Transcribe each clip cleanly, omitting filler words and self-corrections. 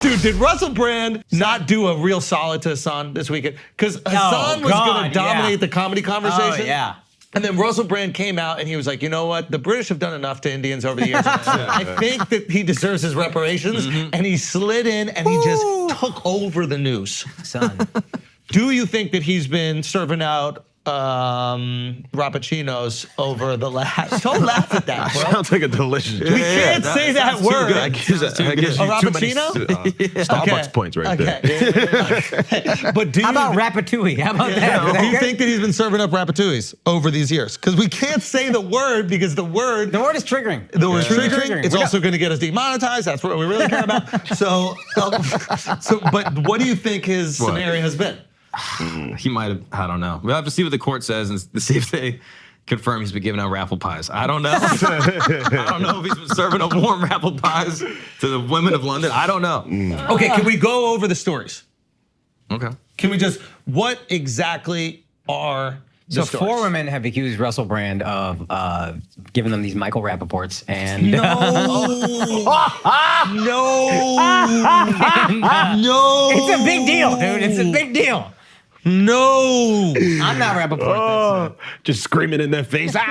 Dude, did Russell Brand not do a real solid to Hasan this weekend? Because Hasan was going to dominate the comedy conversation. Oh, yeah. And then Russell Brand came out and he was like, you know what? The British have done enough to Indians over the years. I think that he deserves his reparations. And he slid in and he just took over the news. Son. Do you think that he's been serving out rappuccinos over the last? Don't laugh at that, bro. Sounds like a delicious drink. We can't say that word. I guess you A too many rappuccino? Starbucks points right there. Okay. But do How you, about ratatouille? How about that? do you think that he's been serving up ratatouilles over these years? Because we can't say the word because the word is triggering. The word triggering. It's We also going to get us demonetized. That's what we really care about. So, but what do you think his scenario has been? He might have, I don't know. We'll have to see what the court says and see if they confirm he's been giving out raffle pies. I don't know. I don't know if he's been serving up warm raffle pies to the women of London. I don't know. Okay, can we go over the stories? Okay. Can we just, what exactly are the So stories? 4 women have accused Russell Brand of giving them these Michael Rappaports and No. No. it's a big deal, dude. It's a big deal. No. I'm not Rappaport. Just screaming in their face. No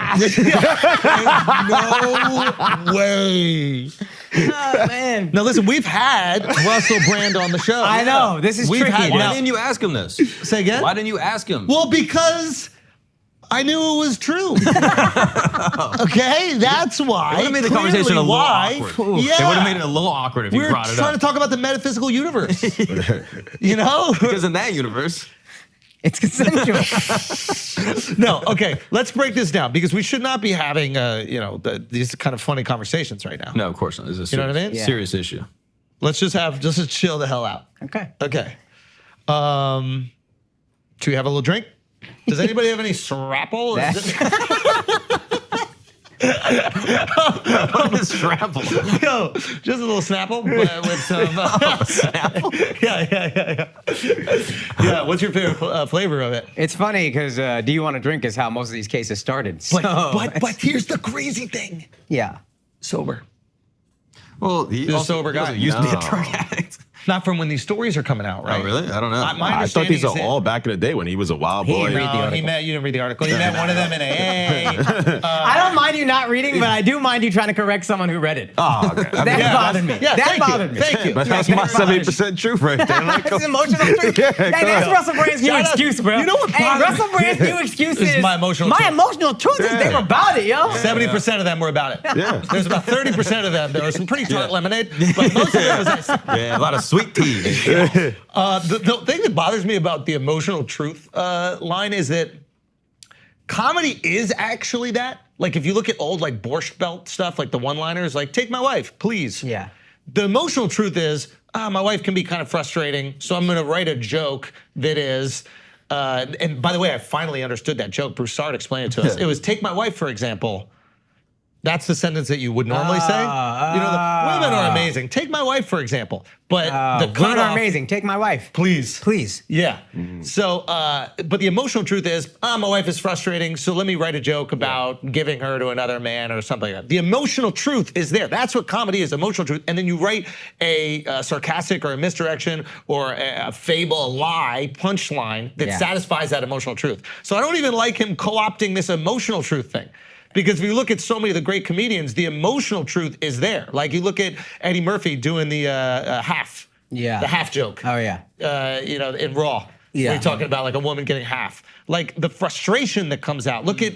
way. Oh, man. Now listen, we've had Russell Brand on the show. I know. This is We've tricky. had- Why now- didn't you ask him this? Say again? Why didn't you ask him? Well, because I knew it was true. Okay, that's why. It would have made the conversation a little awkward. Yeah. It would have made it a little awkward if you We're brought it trying up. to talk about the metaphysical universe. You know? Because in that universe, It's consensual. No, okay, let's break this down because we should not be having, these kind of funny conversations right now. no, of course not. This is a You know what I serious, mean? Yeah. serious issue. Let's just chill the hell out. Okay. Okay. Should we have a little drink? Does anybody have any Srapple? What is Scrapple? Yo, just a little Snapple with some. Snapple? Yeah. Yeah, what's your favorite flavor of it? It's funny because Do You Want to Drink is how most of these cases started. So, But here's the crazy thing. yeah. Sober. Well, he's a sober guy. Used to be a No. drug addict. Not from when these stories are coming out, right? Oh, really? I don't know. My I thought these are understanding is all back in the day when he was a wild He boy. didn't read the No, article. you didn't read the article. He met one of them in AA. I don't mind you not reading, but I do mind you trying to correct someone who read it. Oh, okay. I mean, That bothered me. Yeah, that thank you. bothered me. Thank you. but that's my 70% truth right there. Like, That's emotional truth. Yeah, Hey, come that's on. Russell Brand's new Shout out- excuse, bro. You know what Hey, bothers Russell me? Brand's new excuse This is is my emotional truth. emotional truth is they were about it, yo. 70% of them were about it. Yeah. There's about 30% of them. There was some pretty tart lemonade, but most of it was nice. Yeah, a lot of sweet tea. The thing that bothers me about the emotional truth line is that comedy is actually that. Like if you look at old like Borscht Belt stuff, like the one-liners, like take my wife, please. Yeah. The emotional truth is, my wife can be kind of frustrating, so I'm gonna write a joke that is, and by the way, I finally understood that joke. Bruce Sard explained it to us. It was take my wife, for example. That's the sentence that you would normally say. You know, the women are amazing. Take my wife, for example. But the Women cutoff, are amazing. Take my wife. please. Please. Yeah. So, but the emotional truth is, my wife is frustrating, so let me write a joke about giving her to another man or something like that. The emotional truth is there. That's what comedy is, emotional truth. And then you write a sarcastic or a misdirection or a fable, a lie, punchline that satisfies that emotional truth. So I don't even like him co-opting this emotional truth thing. Because if you look at so many of the great comedians, the emotional truth is there. Like you look at Eddie Murphy doing the half. Yeah. The half joke. Oh, yeah. In Raw. Yeah. Where you're talking about like a woman getting half. Like the frustration that comes out. Look at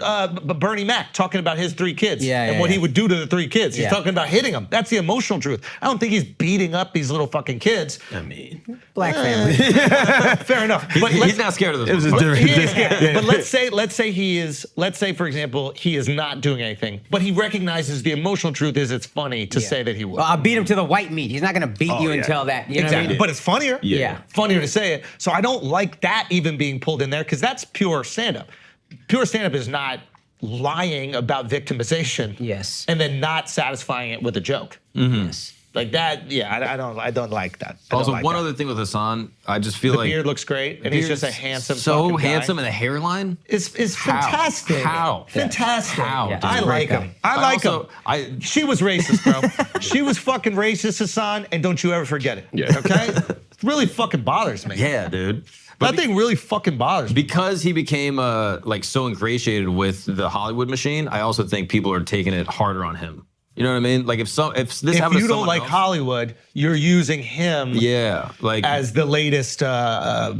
Bernie Mac talking about his 3 kids and what he would do to the 3 kids. He's talking about hitting them. That's the emotional truth. I don't think he's beating up these little fucking kids. I mean, Black family. Fair enough. But he's not scared of this. he is scared. But let's say he is. Let's say, for example, he is not doing anything, but he recognizes the emotional truth is it's funny to say that he would. Well, I'll beat him to the white meat. He's not going to beat you until that. You know what I mean? But it's funnier. Yeah. Funnier to say it. So I don't like that even being pulled in there because that's pure stand-up. Pure stand-up is not lying about victimization. Yes. And then not satisfying it with a joke. Yes. Like that, yeah, I don't like that. I Also, don't like one that. other thing with Hassan, I just feel The like beard looks great, and he's just a handsome, so fucking guy. handsome, and the hairline. It's How? fantastic. How? Fantastic. How, dude? I like him. I like him. She was racist, bro. She was fucking racist, Hasan, and don't you ever forget it. Yeah. Okay? It really fucking bothers me. Yeah, dude. That thing really fucking bothers me. Because he became like so ingratiated with the Hollywood machine, I also think people are taking it harder on him. You know what I mean? Like if this happened to If you don't someone like else, Hollywood, you're using him yeah, like as the latest. I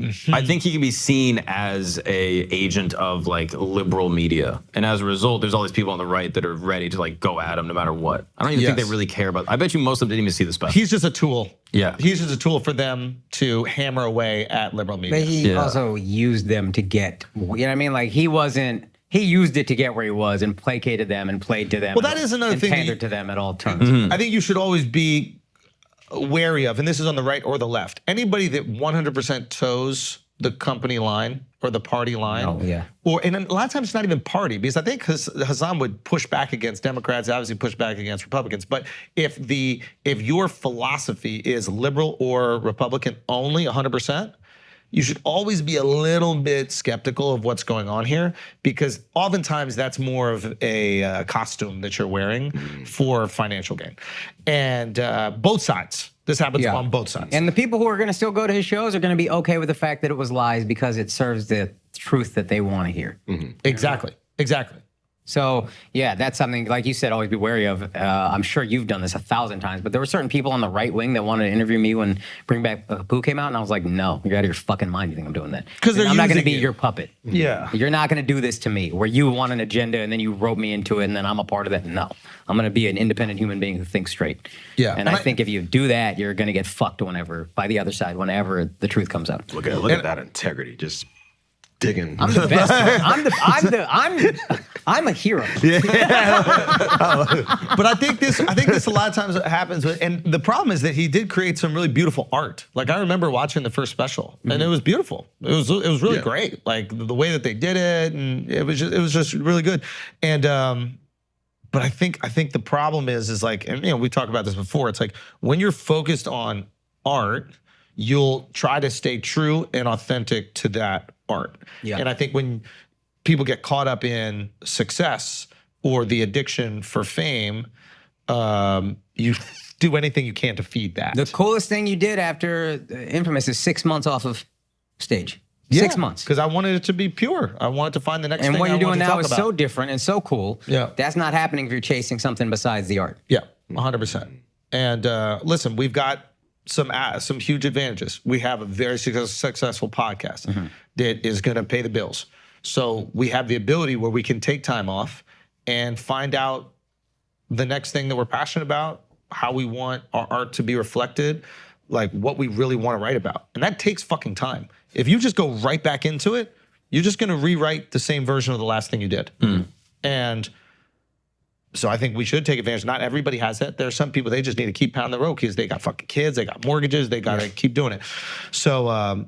think he can be seen as a agent of like liberal media, and as a result, there's all these people on the right that are ready to like go at him no matter what. I don't even think Yes. they really care about. I bet you most of them didn't even see the special. He's just a tool. Yeah. He's just a tool for them to hammer away at liberal media. But he Yeah. also used them to get, you know what I mean? Like he used it to get where he was and placated them and played to them. Well, that is another and thing that pandered to them at all turns. I think you should always be wary of, and this is on the right or the left, anybody that 100% toes the company line or the party line. Oh, yeah. And a lot of times it's not even party, because I think Hasan would push back against Democrats, obviously push back against Republicans. But if your philosophy is liberal or Republican only 100%, you should always be a little bit skeptical of what's going on here, because oftentimes that's more of a costume that you're wearing for financial gain. And both sides. This happens on both sides. And the people who are going to still go to his shows are going to be okay with the fact that it was lies because it serves the truth that they want to hear. Exactly. So, yeah, that's something, like you said, always be wary of. I'm sure you've done this 1,000 times, but there were certain people on the right wing that wanted to interview me when Bring Back Pooh came out, and I was like, no, you're out of your fucking mind. You think I'm doing that? 'Cause they're I'm not going to using be you. your puppet. Yeah. You're not going to do this to me, where you want an agenda and then you rope me into it and then I'm a part of that. No. I'm going to be an independent human being who thinks straight. Yeah. And I think if you do that, you're going to get fucked by the other side, whenever the truth comes out. Look at that integrity, just digging. I'm the best. I'm a hero. But I think this a lot of times happens, and the problem is that he did create some really beautiful art. Like I remember watching the first special, and it was beautiful. It was really great. Like the way that they did it, and it was just really good. And but I think the problem is like, and we talked about this before. It's like when you're focused on art, you'll try to stay true and authentic to that art. Yeah. And I think when people get caught up in success or the addiction for fame, you do anything you can to feed that. The coolest thing you did after Infamous is 6 months off of stage. 6 months. Because I wanted it to be pure. I wanted to find the next And thing what I you're doing wanted to now talk is about. so different and so cool. Yeah. That's not happening if you're chasing something besides the art. Yeah, 100%. And listen, we've got some huge advantages. We have a very successful podcast that is going to pay the bills. So we have the ability where we can take time off and find out the next thing that we're passionate about, how we want our art to be reflected, like what we really want to write about. And that takes fucking time. If you just go right back into it, you're just going to rewrite the same version of the last thing you did. And so I think we should take advantage. Not everybody has that. There are some people, they just need to keep pounding the road because they got fucking kids, they got mortgages, they got to keep doing it. So,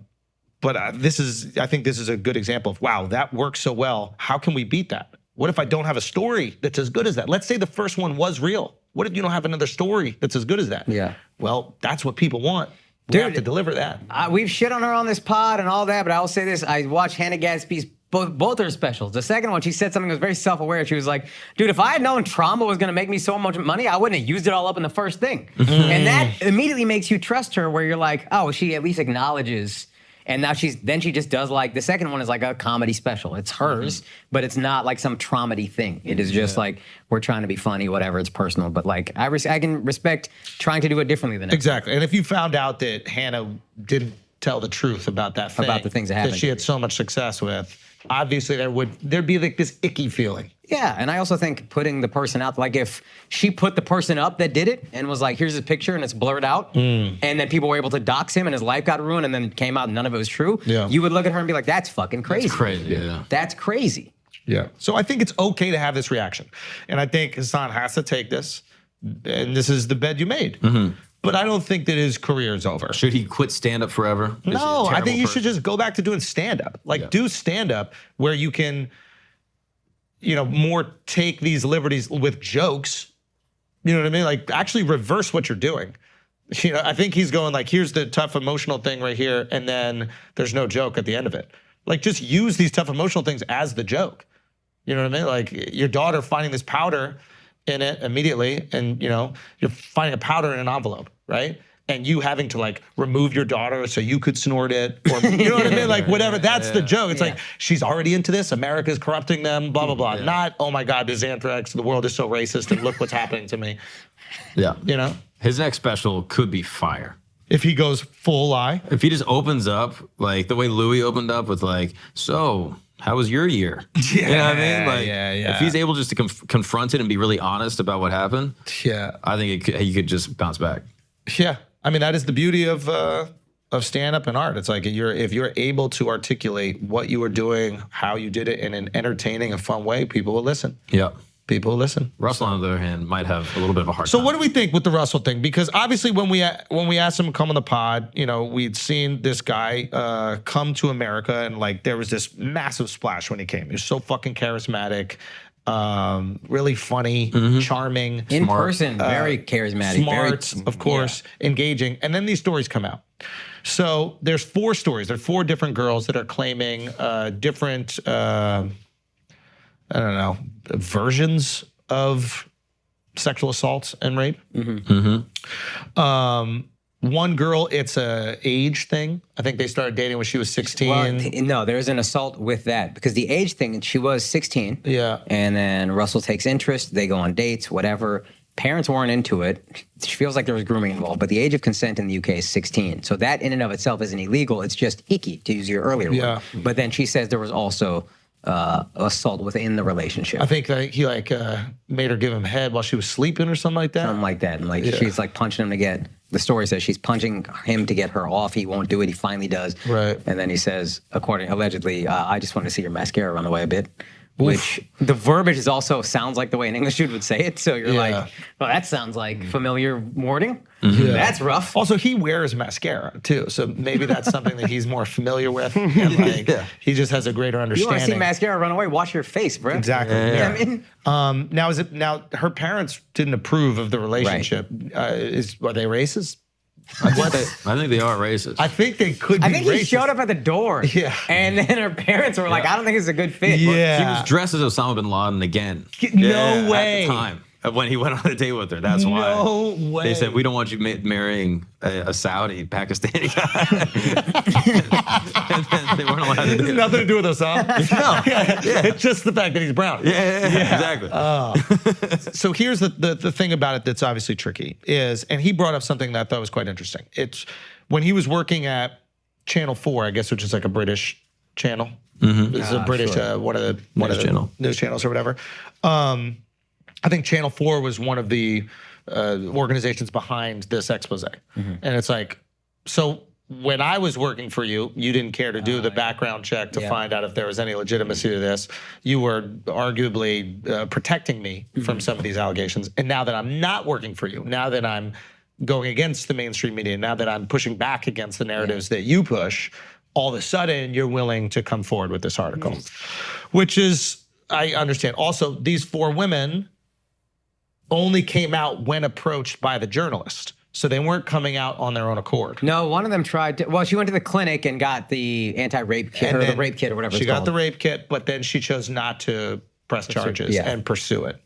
but I think this is a good example of, wow, that works so well. How can we beat that? What if I don't have a story that's as good as that? Let's say the first one was real. What if you don't have another story that's as good as that? Yeah. Well, that's what people want. We have to deliver that. We've shit on her on this pod and all that, but I will say this. I watched Hannah Gadsby's both her specials. The second one, she said something that was very self-aware. She was like, dude, if I had known trauma was going to make me so much money, I wouldn't have used it all up in the first thing. And that immediately makes you trust her, where you're like, oh, she at least acknowledges. And now she just does, like, the second one is like a comedy special. It's hers, but it's not like some traumedy thing. It is just like, we're trying to be funny, whatever, it's personal. But like, I can respect trying to do it differently than Exactly. And if you found out that Hannah didn't tell the truth about that thing, About the things that happened. she had so much success with, obviously there'd be like this icky feeling. Yeah, and I also think putting the person out, like if she put the person up that did it and was like, here's his picture and it's blurred out, and then people were able to dox him and his life got ruined and then it came out and none of it was true, you would look at her and be like, that's fucking crazy. It's crazy, yeah. That's crazy. Yeah. So I think it's okay to have this reaction. And I think Hasan has to take this, and this is the bed you made. But I don't think that his career is over. Should he quit stand-up forever? Is he a No, I terrible think you person? should just go back to doing stand-up. Like, do stand-up where you can, more take these liberties with jokes. You know what I mean? Like, actually reverse what you're doing. You know, I think he's going like, here's the tough emotional thing right here, and then there's no joke at the end of it. Like, just use these tough emotional things as the joke. You know what I mean? Like, your daughter finding this powder in it immediately, and you know, you're finding a powder in an envelope, right? And you having to like remove your daughter so you could snort it, or you know what I mean? Like, whatever. That's the joke. It's like, she's already into this. America's corrupting them. Blah blah blah. Not, oh my God, there's anthrax. The world is so racist, and look what's happening to me. Yeah. You know. His next special could be fire. If he goes full lie. If he just opens up, like the way Louis opened up with like, so how was your year? You know what I mean? Like, if he's able just to confront it and be really honest about what happened, I think he could just bounce back. Yeah. I mean, that is the beauty of stand-up and art. It's like if you're able to articulate what you were doing, how you did it in an entertaining and fun way, people will listen. Yeah. People will listen. Russell, on the other hand, might have a little bit of a hard time. So what do we think with the Russell thing? Because obviously when we asked him to come on the pod, you know, we'd seen this guy come to America, and like there was this massive splash when he came. He was so fucking charismatic, really funny, charming. In person, very charismatic. Smart, of course, engaging. And then these stories come out. So there's 4 stories. There are 4 different girls that are claiming different, I don't know, versions of sexual assaults and rape. One girl, it's a age thing. I think they started dating when she was 16. Well, no, there's an assault with that because the age thing, she was 16. Yeah. And then Russell takes interest. They go on dates, whatever. Parents weren't into it. She feels like there was grooming involved, but the age of consent in the UK is 16. So that in and of itself isn't illegal. It's just icky, to use your earlier word. But then she says there was also assault within the relationship. I think that he made her give him head while she was sleeping or something like that. Something like that. And like she's like punching him to get, the story says she's punching him to get her off. He won't do it. He finally does. Right. And then he says, allegedly, I just want to see your mascara run away a bit. Which the verbiage is also sounds like the way an English dude would say it. So you're like, well, that sounds like familiar wording. That's rough. Also, he wears mascara too, so maybe that's something that he's more familiar with, and like he just has a greater You understanding. want to see mascara run away? Wash your face, bro. Exactly. I mean, Now her parents didn't approve of the relationship. Are they racist? I think they are racist. I think they could be I think he racist. showed up at the door. Yeah. And then her parents were like, I don't think it's a good fit. Yeah. He was dressed as Osama bin Laden again. No way. At the time of when he went on a date with her. That's why. No way. They said, we don't want you marrying a Saudi, Pakistani guy. And then they weren't allowed to do it. Nothing to do with Osama. No. It's just the fact that he's brown. Exactly. So here's the thing about it that's obviously tricky is, and he brought up something that I thought was quite interesting. It's when he was working at Channel 4, I guess, which is like a British channel. It's a British, one of the news channels or whatever. I think Channel 4 was one of the organizations behind this expose. And it's like, so when I was working for you, you didn't care to do the background check to find out if there was any legitimacy to this. You were arguably protecting me from some of these allegations. And now that I'm not working for you, now that I'm going against the mainstream media, now that I'm pushing back against the narratives that you push, all of a sudden you're willing to come forward with this article, which is, I understand. Also, these 4 women only came out when approached by the journalist. So they weren't coming out on their own accord. No, one of them tried to, she went to the clinic and got the anti-rape kit, or the rape kit or whatever she got the rape kit, but then she chose not to press charges and pursue it.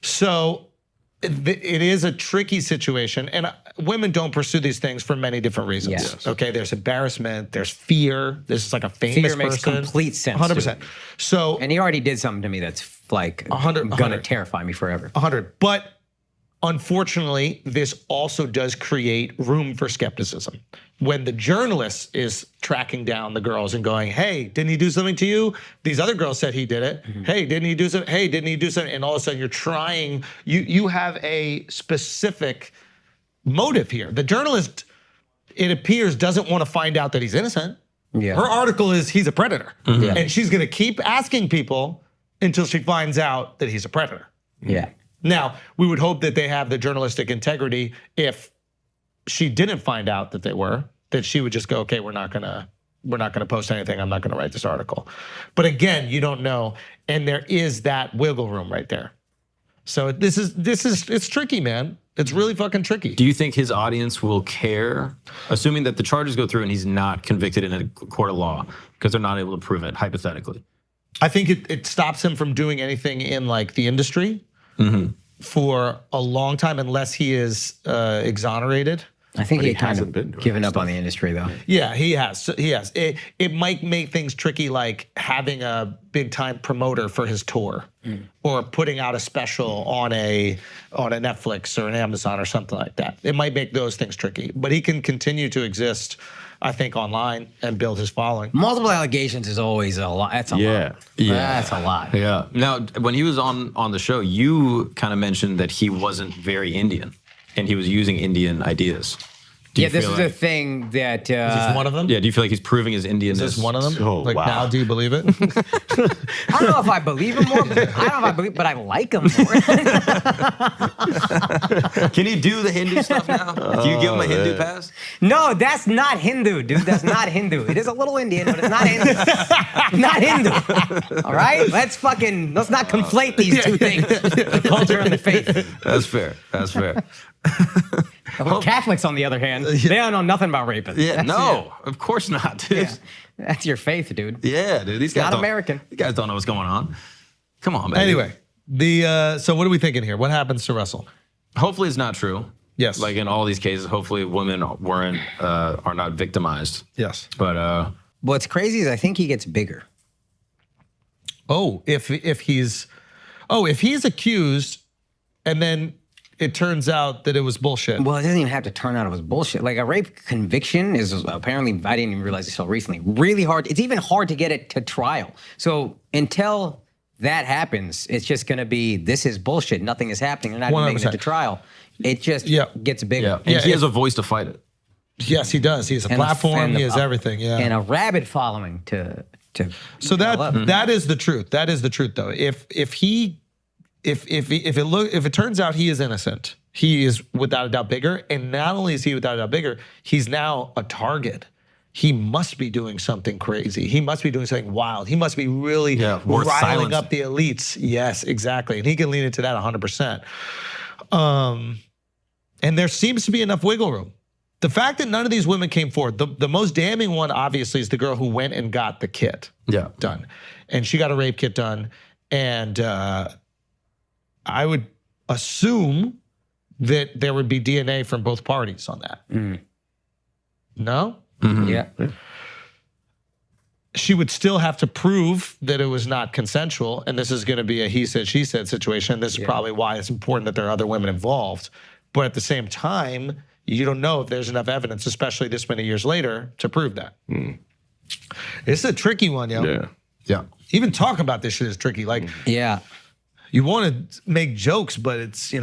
So it is a tricky situation, and women don't pursue these things for many different reasons. Okay, there's embarrassment, there's fear. This is like a famous fear makes person. Complete sense. 100%. So, and he already did something to me that's like 100, gonna terrify me forever. 100. But unfortunately, this also does create room for skepticism. When the journalist is tracking down the girls and going, hey, didn't he do something to you? These other girls said he did it. Hey, didn't he do something? Hey, didn't he do something? And all of a sudden you're trying, you have a specific motive here. The journalist, it appears, doesn't want to find out that he's innocent. Her article is he's a predator. And she's gonna keep asking people until she finds out that he's a predator. Now, we would hope that they have the journalistic integrity if she didn't find out that they were, that she would just go, okay, we're not gonna post anything, I'm not gonna write this article. But again, you don't know, and there is that wiggle room right there. So it's tricky, man. It's really fucking tricky. Do you think his audience will care, assuming that the charges go through and he's not convicted in a court of law because they're not able to prove it, hypothetically? I think it stops him from doing anything in like the industry for a long time unless he is exonerated. I think he kind hasn't of been doing given that up on the industry though. Yeah, he has. It might make things tricky, like having a big time promoter for his tour, or putting out a special on a Netflix or an Amazon or something like that. It might make those things tricky, but he can continue to exist, I think, online and build his following. Multiple allegations is always a lot. That's a lot. That's a lot. Yeah. Now, when he was on the show, you kind of mentioned that he wasn't very Indian, and he was using Indian ideas. Yeah, this is a thing that. Is this one of them? Yeah, do you feel like he's proving his Indianness? Is this one of them? Oh, like wow. now, do you believe it? I don't know if I believe him more. I don't know if I believe, but I like him more. Can he do the Hindu stuff now? Can you give him a Hindu pass? No, that's not Hindu, dude. That's not Hindu. It is a little Indian, but it's not Hindu. Not Hindu. All right? Let's not conflate these two things. The culture and the faith. That's fair. That's fair. Catholics, on the other hand, they don't know nothing about rapists. Yeah, no, of course not, dude. Yeah. That's your faith, dude. Yeah, dude. These guys Not don't- American. These guys don't know what's going on. Come on, man. Anyway, so what are we thinking here? What happens to Russell? Hopefully it's not true. Yes. Like in all these cases, hopefully women are not victimized. Yes. But What's crazy is I think he gets bigger. Oh, if he's accused, and then it turns out that it was bullshit. Well, it doesn't even have to turn out it was bullshit. Like a rape conviction is apparently, I didn't even realize this until recently, really hard. It's even hard to get it to trial. So until that happens, it's just going to be, this is bullshit. Nothing is happening. They're not even making it to 100%. trial. It just gets bigger. yeah, and he has a voice to fight it. Yes, he does. He has a platform. He has everything. Yeah. And a rabid following to So that is the truth. That is the truth, though. If it turns out he is innocent, he is without a doubt bigger. And not only is he without a doubt bigger, he's now a target. He must be doing something crazy. He must be doing something wild. He must be really worth riling silencing. up the elites. Yes, exactly. And he can lean into that 100%. And there seems to be enough wiggle room. The fact that none of these women came forward, the most damning one, obviously, is the girl who went and got the kit done. And she got a rape kit done. And I would assume that there would be DNA from both parties on that. No? Yeah. She would still have to prove that it was not consensual, and this is going to be a he said, she said situation. This is probably why it's important that there are other women involved. But at the same time, you don't know if there's enough evidence, especially this many years later, to prove that. It's a tricky one, yo. Yeah. Yeah. Even talking about this shit is tricky. Like, Yeah. you want to make jokes, but it's,